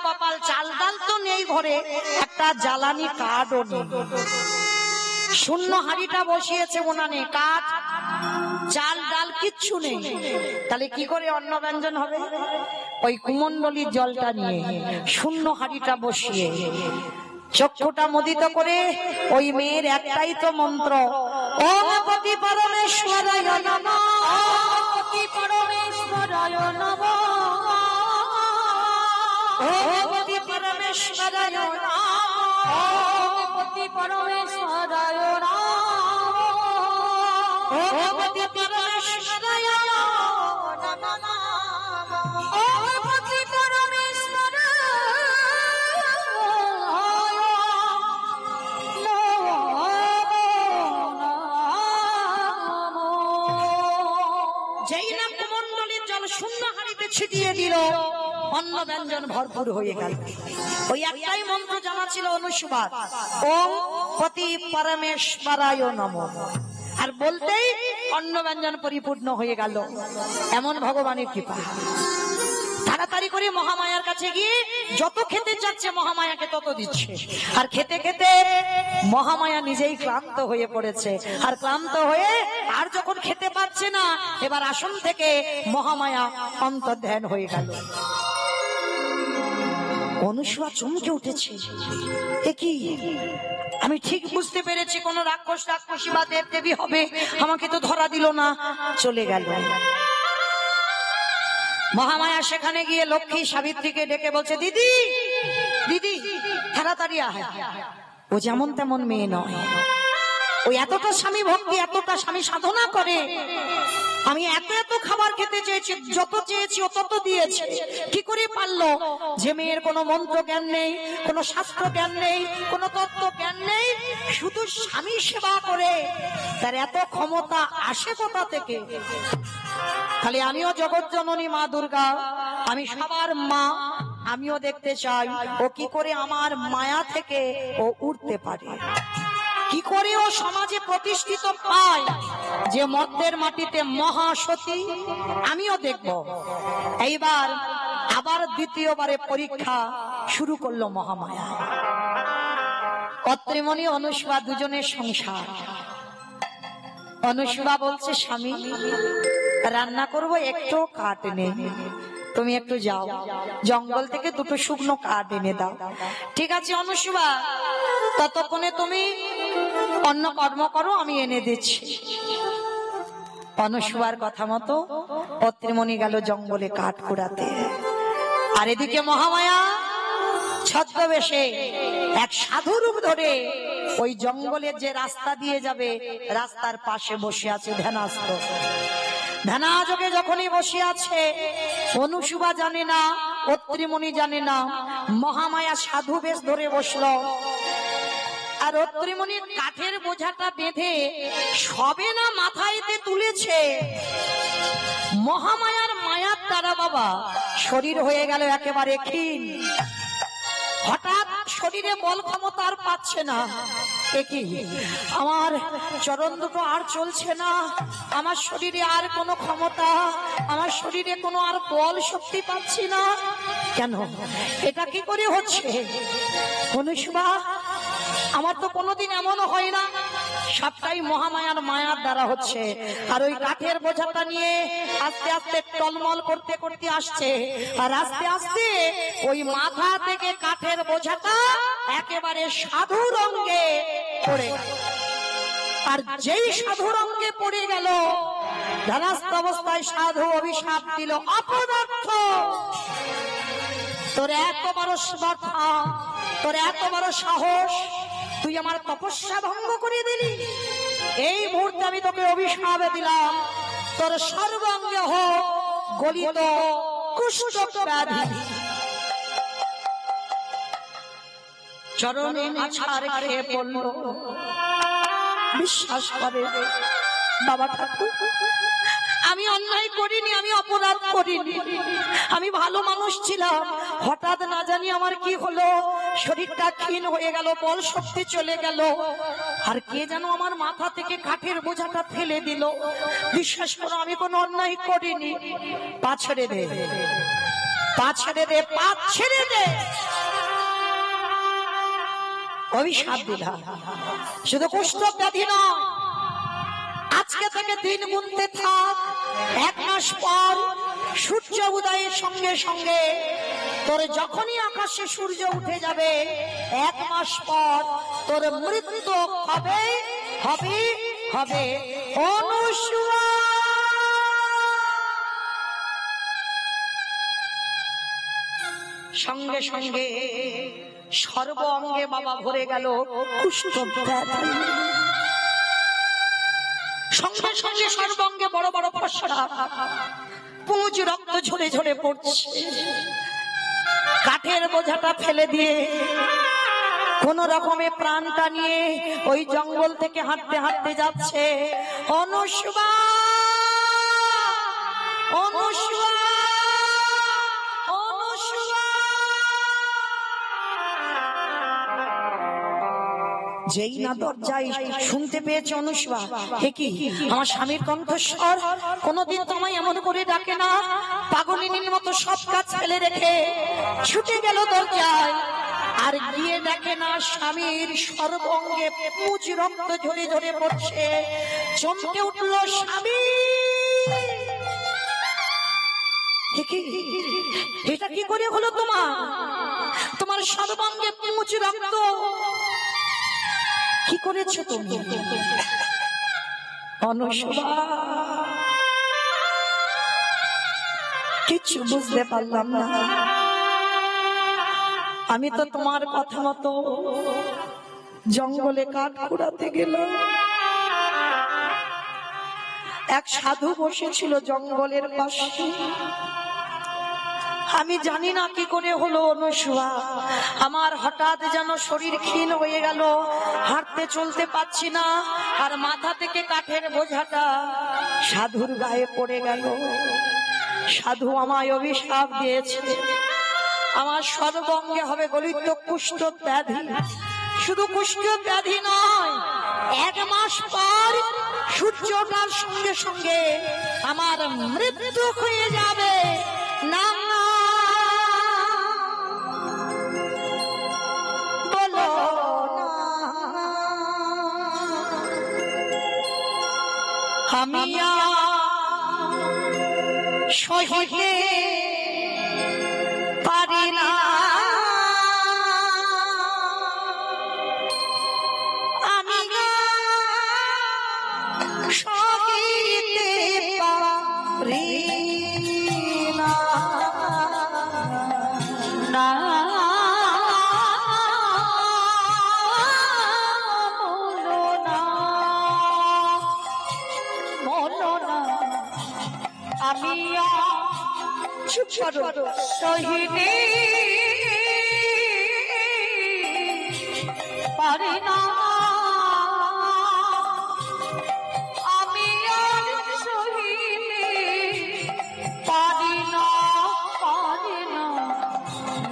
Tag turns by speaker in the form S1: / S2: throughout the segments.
S1: কপাল, চাল ডাল তো নেই ঘরে, একটা জ্বালানি কাঠও নেই। শূন্য হাঁড়িটা বসিয়েছে উনানে, কাঠ চাল ডাল কিচ্ছু নেই। তাহলে কি করে অন্ন ব্যঞ্জন হবে? ওই কুমণ্ডলীর জলটা নিয়ে শূন্য হাঁড়িটা বসিয়ে চক্ষুটা মুদিত করে ওই মেয়ের একটাই তো মন্ত্র, ওম পতি পরমেশ্বরায় নমঃ, পতি পরমেশ্বরায় নমঃ, ওম পতি পরমেশ্বরায় নমঃ, পতি পরমেশ্বরায় নমঃ, ওম পতি পরমেশ্বরায় নমঃ, ওম পতি ছিটিয়ে দিল, অন্ন ব্যঞ্জন ভরপুর হয়ে গেল। ওই একটাই মন্ত্র জানা ছিল অনুস্বার, ওম পতি পরমেশ্বরায় নমঃ, আর বলতেই অন্ন ব্যঞ্জন পরিপূর্ণ হয়ে গেল। এমন ভগবানের কৃপা। তাড়াতাড়ি করে মহামায়ার কাছে গিয়ে যত খেতে চাচ্ছে মহামায়াকে তত দিচ্ছে, আর খেতে খেতে মহামায়া নিজেই ক্লান্ত হয়ে পড়েছে। আর ক্লান্ত হয়ে আর যখন খেতে পাচ্ছে না, এবার আসন থেকে মহামায়া অন্তর্ধান হয়ে গেল। অনুসূয়া চমকে উঠেছে, এ কি? আমি ঠিক বুঝতে পেরেছি কোন রাক্ষসী বা দেব দেবী হবে, আমাকে তো ধরা দিল না, চলে গেল। মহামায়া সেখানে গিয়ে লক্ষ্মী সাবিত্রীকে ডেকে বলছে, দিদি দিদি তাড়াতাড়ি আয়। ও যেমন তেমন মেয়ে নয়, ওই এতটা স্বামী ভক্তি, এতটা স্বামী সাধনা করে। আমি এত এত খাবার খেতে চেয়েছি, যত চেয়েছি ও তত দিয়েছে। কি করে পারলো? যে মেয়ের কোনো মন্ত্র জ্ঞান নেই, কোনো শাস্ত্র জ্ঞান নেই, কোনো তত্ত্ব জ্ঞান নেই, শুধু স্বামী সেবা করে, তার এত ক্ষমতা আসে কোথা থেকে? খালি আমিও জগৎ জননী মা দুর্গা, আমি সবার মা, আমিও দেখতে চাই ও কি করে আমার মায়া থেকে ও উঠতে পারে, কি করে ও সমাজে প্রতিষ্ঠিত পায় যে মর্তের মাটিতে মহাসতী। আমিও দেখব। এইবার আবার দ্বিতীয়বারে পরীক্ষা শুরু করলো মহামায়া। অত্রিমণি অনুসূয়া দুজনের সংসার। অনুসূয়া বলছে, স্বামী রান্না করব, একটু কাঠ নেই, তুমি একটু যাও জঙ্গল থেকে দুটো শুকনো কাঠ এনে দাও। ঠিক আছে অনুসূয়া, ততক্ষণে তুমি অন্য কর্ম করো, আমি এনে দিচ্ছি। অনুসূয়ার কথা মতো অত্রিমণি গেল জঙ্গলে কাঠ কুড়াতে, আর এদিকে মহামায়া ছদ্মবেশে এক সাধু রূপ ধরে ওই জঙ্গলের যে রাস্তা দিয়ে যাবে, রাস্তার পাশে বসে আছে ধ্যানস্থ। ধ্যানাযোগে যখনই বসে আছে, অনুসূয়া জানে না, অত্রিমণি জানে না, মহামায়া সাধু বেশ ধরে বসলো। আর অত্রিমণি কাঠের বোঝাটা বেঁধে সবে না মাথায়তে তুলেছে, মহামায়ার মায়ার দ্বারা বাবা শরীর হয়ে গেল একেবারে ক্ষীণ। হঠাৎ শরীরে বল ক্ষমতা আর পাচ্ছে না। একই আমার চরণ দুটো আর চলছে না, আমার শরীরে আর কোনো ক্ষমতা, আমার শরীরে কোনো আর বল শক্তি পাচ্ছি না। কেন এটা কি করে হচ্ছে? অনুসূয়া, আমার তো কোনোদিন এমনও হয় না, সবটাই মহামায়ার মায়ার দ্বারা হচ্ছে। আর ওই কাঠের বোঝাটা নিয়ে আস্তে আস্তে টলমল করতে করতে আসছে, আর আস্তে আস্তে ওই মাথা থেকে কাঠের বোঝাটা একেবারে সাধু রঙে পড়ে গেল। আর যেই সাধু রঙে পড়ে গেল, ধ্যানস্থ অবস্থায় সাধু অভিশাপ দিল, অপদার্থ, তোর এত বড় স্পর্ধা, তোর এত বড় সাহস, তুই আমার তপস্যা ভঙ্গ করে দিলি। এই মুহূর্তে আমি তোকে অভিশাপ দিলাম, তোর সর্বাঙ্গে হোক গলিত কুষ্ঠ ব্যাধি। চরণে আছাড় খেয়ে পড়ল। বিশ্বাস করে বাবা ঠাকুর, আমি অন্যায় করিনি, আমি অপরাধ করিনি, আমি ভালো মানুষ ছিলাম। হঠাৎ না জানি আমার কি হলো, শরীরটা ক্ষীণ হয়ে গেল, বল শক্তি চলে গেল, আর কে যেন আমার মাথা থেকে কাঠের বোঝাটা ফেলে দিল। বিশ্বাস করো আমি কোনো অন্যায় করিনি, পা ছেড়ে দে। পা ছেড়ে দে, পা ছেড়ে দে। অভিশাপ দিলাম। শুধু কুষ্ঠ ব্যাধি নয়, আজকে থেকে দিন গুনতে থাক। 1 মাস পর সূর্য উদয়ের সঙ্গে সঙ্গে তোর যখনই আকাশে সূর্য উঠে যাবে, 1 মাস পর তোর মৃত্যু হবে হবে হবে। অনুসূয়া সঙ্গে সঙ্গে সর্ব অঙ্গে বাবা ভরে গেল কুষ্ঠ ব্যাধি। সঙ্গে সঙ্গে সর্বাঙ্গে বড় বড় ফসরা, পুঁজ রক্ত ঝরে ঝরে পড়ছে। কাঠের বোঝাটা ফেলে দিয়ে কোন রকমে প্রাণটা নিয়ে ওই জঙ্গল থেকে হাঁটতে হাঁটতে যাচ্ছে। অনুসূয়া, অনুসূয়া, অনুসূয়া। যেই না দরজায় শুনতে পেয়েছে অনুসূয়া, হে কি আমার স্বামীর কণ্ঠস্বর, কোনদিন তোমায় এমন করে ডাকে না। পাগলিনীর মতো সব কাজ ফেলে রেখে ছুটে গেল দরজায়, আর গিয়ে দেখে না স্বামীর সর্বঙ্গে পুঁজ রক্ত ঝরে ঝরে পড়ছে। চমকে উঠল স্বামী, এটা কি করে হলো তোমার? তোমার সর্বাঙ্গে পুঁজ রক্ত কি করেছো তুমি? অনুসূয়া কিছু বুঝতে পারলাম না। আমি তো তোমার কথা মতো জঙ্গলে কাঠ কুড়াতে গেলাম। এক সাধু বসেছিল জঙ্গলের পাশে। আমি জানি না কি করে হলো অনুসূয়া, আমার হঠাৎ যেন শরীর ক্ষীণ হয়ে গেল, হাঁটতে চলতে পারছি না, আর মাথা থেকে কাঠের বোঝাটা সাধুর গায়ে পড়ে গেল। সাধু আমায় অভিশাপ দিয়েছে, আমার সর্বাঙ্গে হবে গলিত কুষ্ঠ ব্যাধি। শুধু কুষ্ঠ ব্যাধি নয়, 1 মাস পর সূর্য ওঠার সঙ্গে সঙ্গে আমার মৃত্যু হয়ে যাবে। না বলো না, আমি সহিতে পারি না, আমি সহিতে পারি না। না বলো না, বলো না, আমি সহিতে পারি না, আমি সহিতে পারি না, পারি না,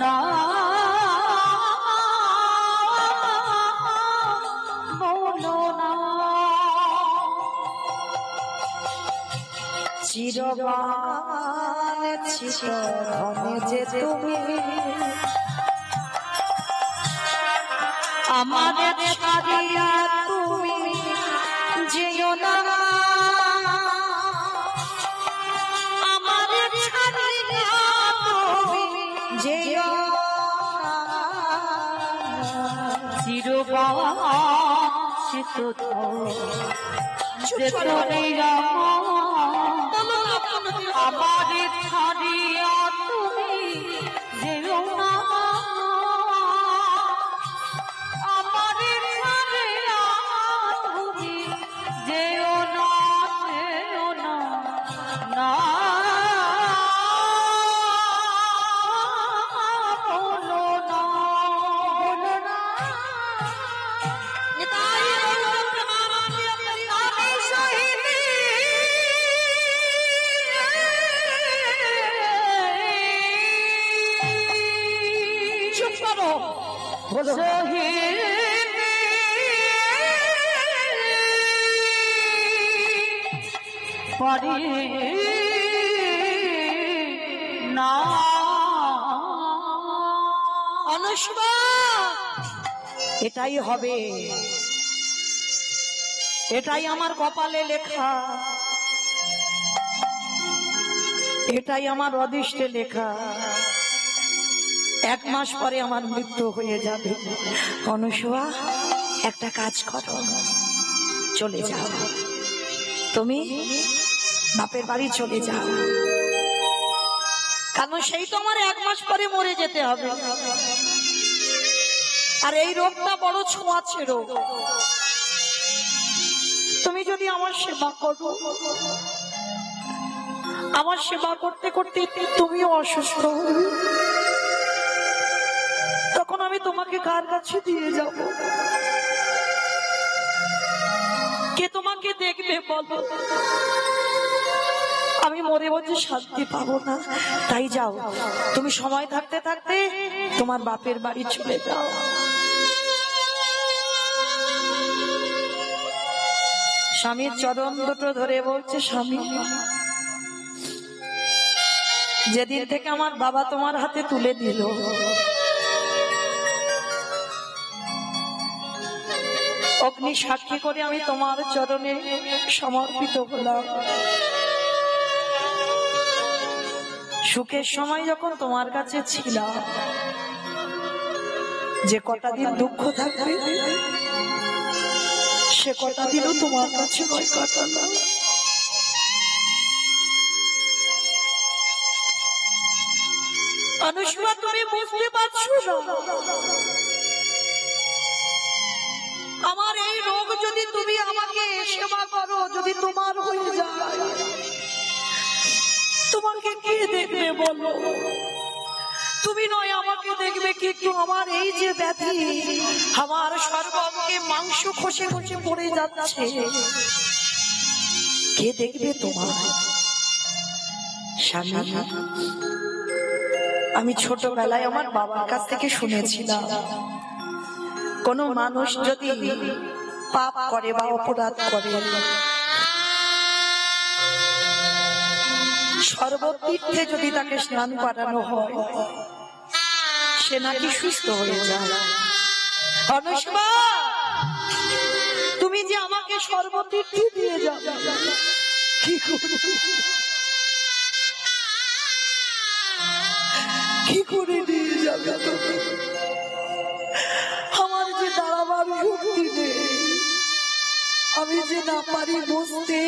S1: না বলো না। চিরবান চিরধনে যে তুমি আমাদের ছাড়িয়া তুমি যেও না, আমাদের ছাড়িয়া তুমি যেও না। চিরবান চিরধনে আমাদের ছাড়িয়া তুমি যেও না, আমাদের ছাড়িয়া তুমি যেও না, যেও না, না বলো না, বলো না। আমি সহিতে পারি না। অনুষ্মা এটাই হবে, এটাই আমার কপালে লেখা, এটাই আমার অদৃষ্টে লেখা। 1 মাস পরে আমার মৃত্যু হয়ে যাবে। অনুষ্মা একটা কাজ করো, চলে যাও, তুমি বাপের বাড়ি চলে যাও, কারণ সেই তো আমার 1 মাস পরে মরে যেতে হবে। আর এই রোগটা বড় ছোঁয়াচে রোগ, তুমি যদি আমার সেবা করো, আমার সেবা করতে করতে তুমিও অসুস্থ হবে, তখন আমি তোমাকে কার কাছে দিয়ে যাব? কে তোমাকে দেখবে বলো? আমি মরে বলছি শান্তি পাবো না। তাই যাও, তুমি সময় থাকতে থাকতে তোমার বাপের বাড়ি চলে যাও। স্বামীর চরণ দুটো ধরে বলছে, স্বামী, যেদিন থেকে আমার বাবা তোমার হাতে তুলে দিল, অগ্নি সাক্ষী করে আমি তোমার চরণে সমর্পিত হলাম। সুখের সময় যখন তোমার কাছে ছিলাম, যে কটা দিন দুঃখ থাকবে সে কটা দিনও তোমার কাছে নয় কাটালাম। অনুষ্মা তুমি বুঝতে পারছো না, আমার এই রোগ যদি তুমি আমাকে সেবা করো, যদি তোমার হয়ে যায়, তোমাকে কে দেখবে বলো? তুমি নয় আমাকে দেখবে, কিন্তু আমার এই যে ব্যাধি, আমার সর্বাঙ্গে মাংস খসে খসে পড়ে যাচ্ছে, কে দেখবে তোমার? স্বামী, আমি ছোটবেলায় আমার বাবার কাছ থেকে শুনেছিলাম, কোন মানুষ যদি পাপ করে বা অপরাধ করে, সর্বতীর্থে যদি তাকে স্নান করানো হয়, সে নাকি সুস্থ হয়ে যায়। অনুষ্মা, তুমি যে আমাকে সর্বতীর্থে দিয়ে যাবে, কি করে দিয়ে যাবে? আমার যে দাঁড়াবার শক্তি নেই, আমি যে না পারি বসতে,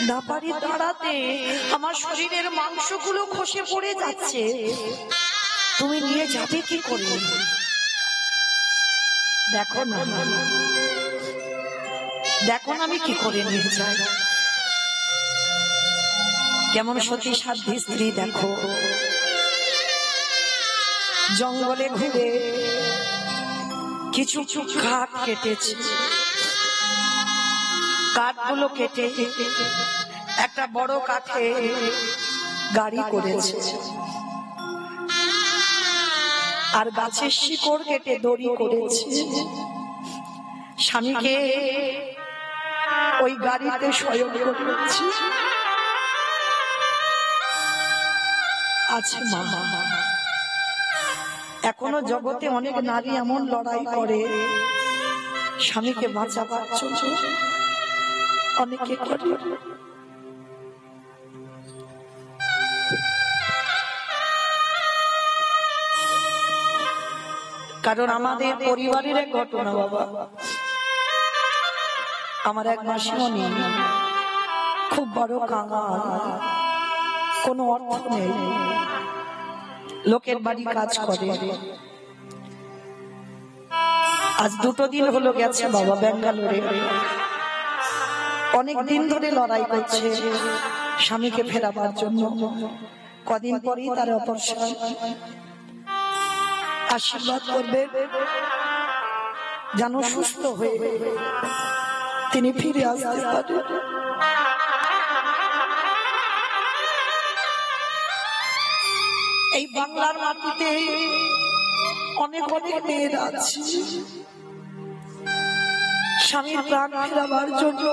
S1: না পারি দাঁড়াতে, আমার শরীরের মাংসগুলো খসে পড়ে যাচ্ছে, তুমি নিয়ে যাবে কি করে? দেখো না, দেখো না আমি কি করে নিয়ে যাই। কেমন সতী সাধ্বী স্ত্রী, দেখো, জঙ্গলে ঘুরে কিছু কাঠ কেটেছে, কাঠগুলো কেটে একটা বড় কাঠে গাড়ি করেছে, আর গাছের শিকড় কেটে দড়ি করেছে। স্বামীকে ওই গাড়িতে শয়ন করেছে। আছে মা, এখনো জগতে অনেক নারী এমন লড়াই করে স্বামীকে বাঁচাবার জন্য, অনেকে করে। কারণ আমাদের পরিবারের এক ঘটনা বাবা, আমার এক মাসিমণি খুব বড় কাঙাল, কোনো অর্থ নেই, লোকের বাড়ি কাজ করে। আজ 2 দিন হলো গেছে বাবা ব্যাঙ্গালোরে, অনেক দিন ধরে লড়াই করছে স্বামীকে ফেরাবার জন্য। কদিন পরেই তার অপারেশন। আশীর্বাদ করবে যেন সুস্থ হয়ে তিনি ফিরে আসতে পারেন। এই বাংলার মাটিতে অনেক অনেক মেয়েরা আছে স্বামীর প্রাণ ফেরাবার জন্য,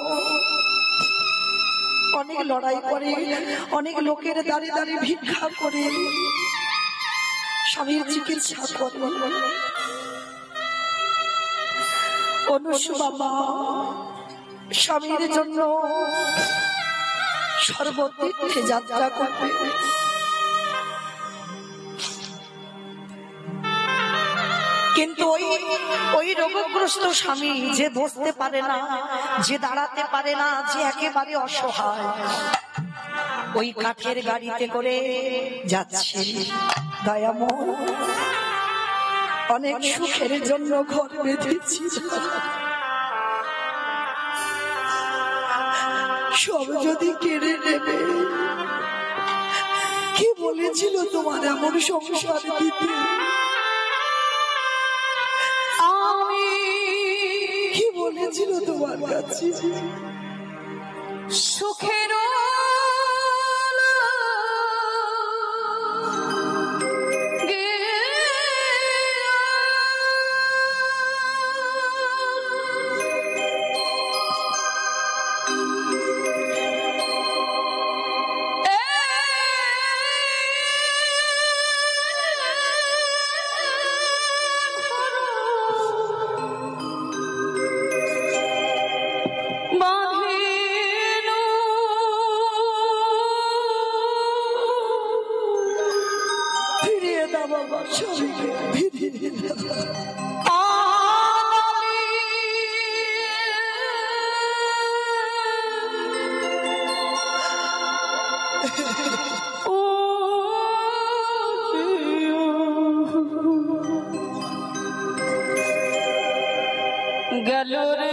S1: অনেক লড়াই করে, অনেক লোকের দাঁড়িয়ে দাঁড়িয়ে ভিক্ষা করে, স্বামীর চিকিৎসা করবো। অনুসুয়া মা স্বামীর জন্য সর্বতীর্থে যাত্রা করবে। কিন্তু ওই রোগগ্রস্ত স্বামী যে বসতে পারে না, যে দাঁড়াতে পারে না, যে একেবারে অসহায়, ওই কাঠের গাড়িতে করে যাচ্ছে। দয়াময় অনেক সুখের জন্য ঘর বেঁধেছি, সব যদি কেড়ে নেবে। কি বলেছিল তোমার এমন সংসার দিতে? আমি কি বলেছিল তোমার কাছে? সুখের গেল রে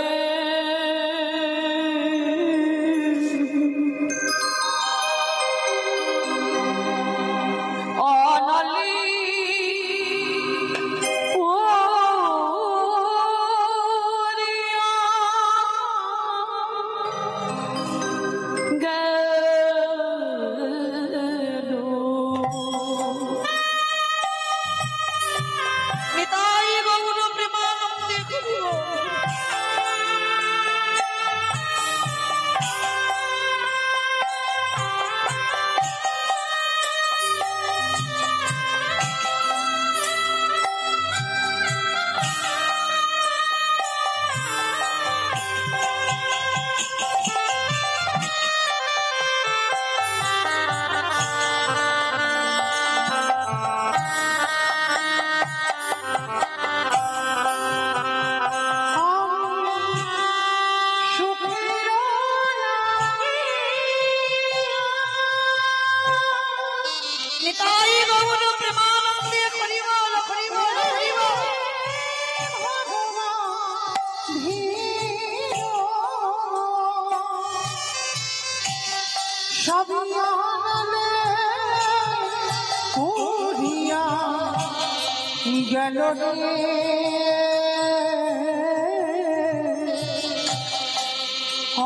S1: গেল রে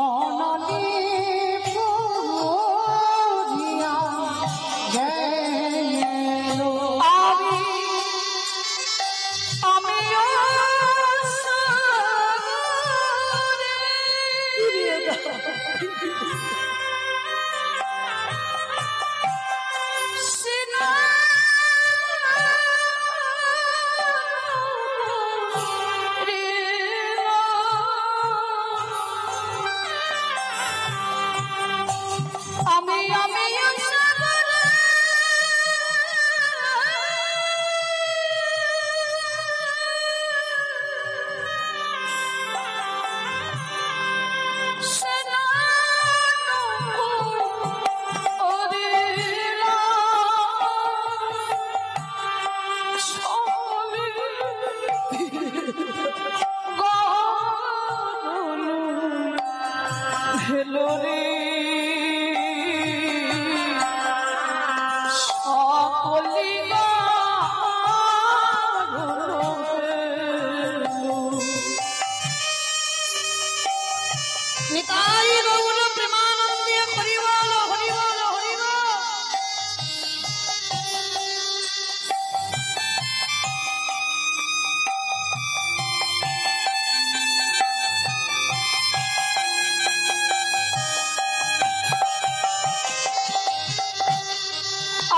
S1: অনলি পুরিয়া গেল।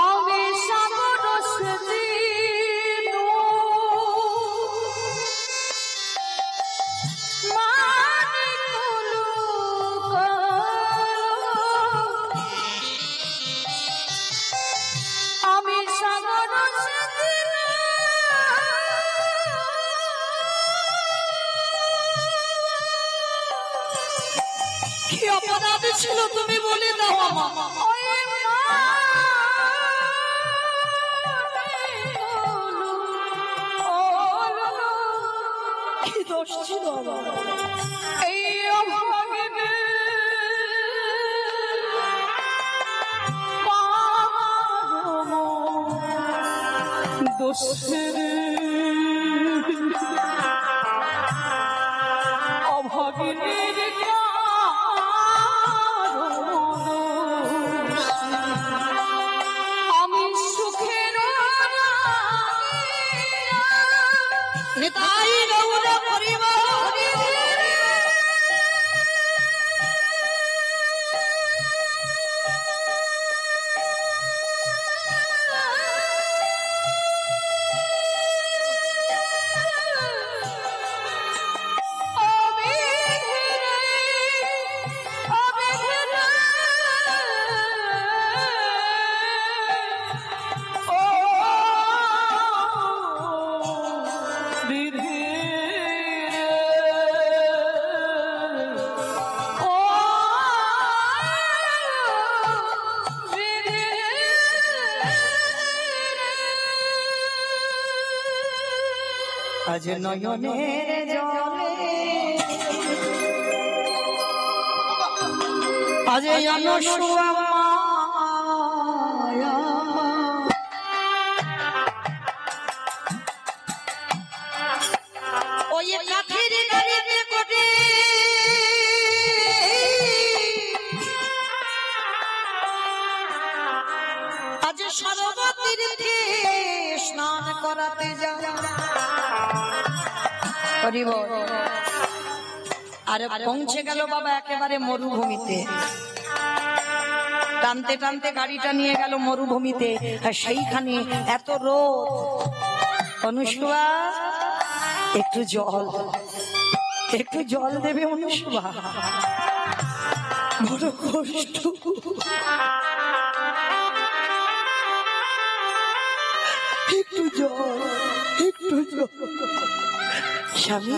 S1: আমি সাগর কি অপরাধ ছিল তুমি বলে দাও আমার। কি দোষ ছিল এই অভাগিনী দোষের অভাগিনীর আমি সুখের নিতাই গৌর পরিবার আজ নয়নের জলে আজ অনসুয়া মায়া ওই কাঠের গাড়িতে কোটে আজ সরবতীর্থে স্নান করাতে যা আর পৌঁছে গেল বাবা একেবারে মরুভূমিতে। টানতে টানতে গাড়িটা নিয়ে গেল মরুভূমিতে, আর সেইখানে এত রোদ। অনুসুয়া একটু জল দেবে অনুসুয়া, বড় কষ্ট। একটু জল স্বামী